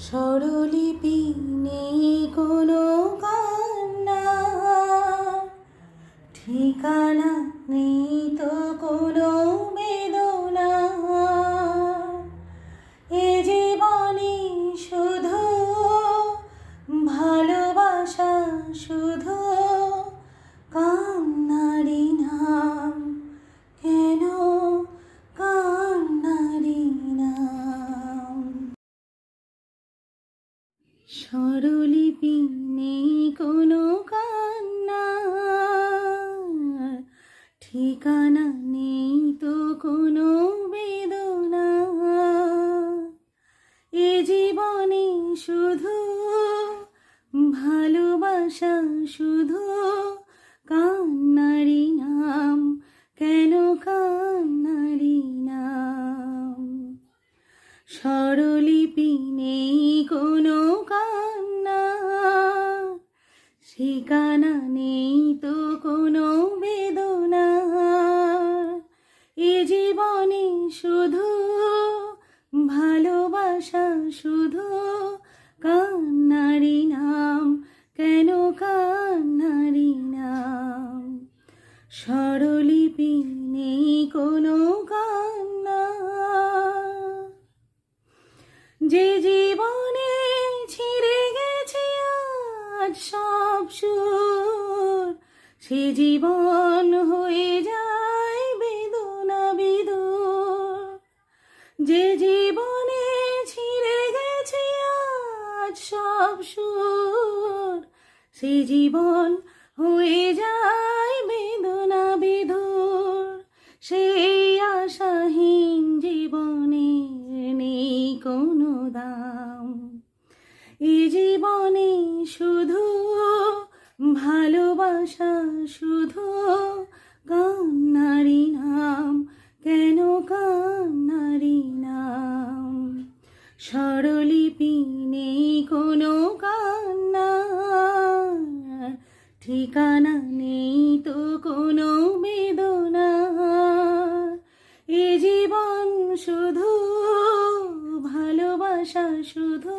স্বরলিপি নেই কোনো কান্না, ঠিকানা নেই তো কোনো বেদনা। এ জীবনে শুধু ভালোবাসা, শুধু কান্নারি নাম। কেন কান্নারি নাম? স্বরলিপি নেই কোনো কান্না, ঠিকানা নেই তো কোনো বেদনা। এ জীবনে শুধু ভালোবাসা, শুধু কান্নারি নাম। কেন কান্নারি নাম? স্বরলিপি নেই কোনো কান্না, ঠিকানা নেই তো কোনো বেদনা। এ জীবনে শুধু ভালোবাসা, শুধু কান্নারি নাম। কেন কান্নারি নাম? স্বরলিপি নেই কোনো কান্না। যে জীবনে ছিঁড়ে গেছে আজ সব সুর, সে জীবন হয়ে যায় বেদনা বিদুর। যে জীবনে ছিঁড়ে গেছে আজ সব সুর, সে জীবন হয়ে যায় বেদনা বিধুর। সেই আশাহীন জীবনে নেই কোনো দাম। এ জীবনে শুধু ভালোবাসা, শুধু কান্নারি নাম। কেন কান্নারি নাম? স্বরলিপি নেই কোনো কান্না, ঠিকানা নেই তো কোনো বেদনা। এ জীবন শুধু ভালোবাসা, শুধু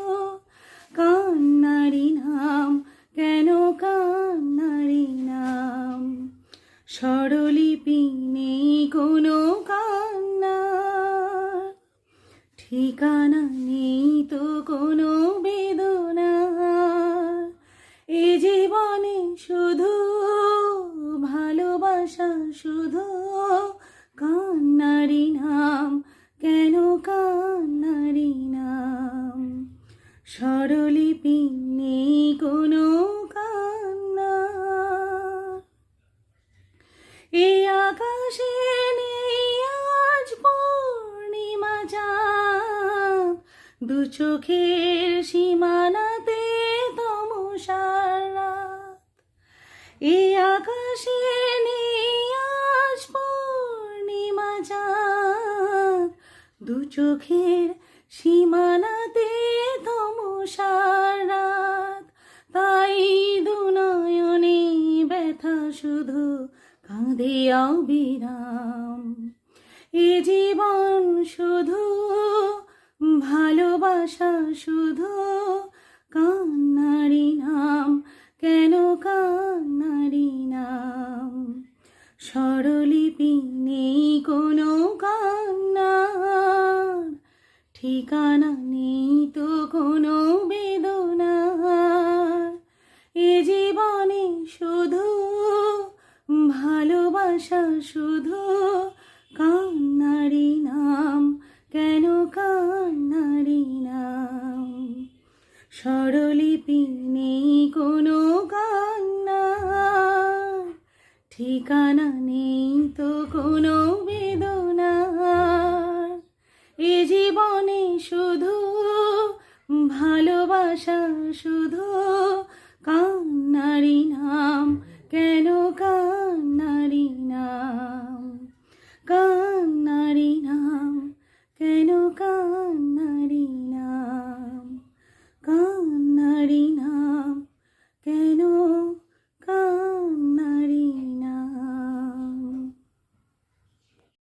কান্নারি নাম। কেন কান্নারি নাম? স্বরলিপি নেই কোনো কান্না, ঠিকানা নেই তো কোনো বেদনা। এ জীবনে শুধু ভালোবাসা, শুধু কান্নারি নাম। কেন কান্নারি নাম? স্বরলিপি নেই কোনো কান্না। এই আকাশে নেই আজ পূর্ণিমা চাঁদ, দু চোখের সীমানাতে তমসার রাত। এই আকাশে নেই আজ পূর্ণিমা চাঁদ, দু চোখের সীমানাতে তমসার রাত। তাই দু নয়নে ব্যথা শুধু কাঁদে অবিরাম। এ জীবন শুধু ভালোবাসা, শুধু কান্নারি নাম। কেন কান্নারি নাম? স্বরলিপি নেই কোনো কান্না, ঠিকানা নেই তো কোনো বেদনা। এ জীবনে শুধু ভালোবাসা, শুধু কান্নারি নাম। কেন কান্নারি নাম? স্বরলিপি নেই কোনো কান্না, ঠিকানা নেই তো কোনো বেদনা। এ জীবনে শুধু ভালোবাসা, শুধু কান্নারি নাম। কেন কান্নারি নাম?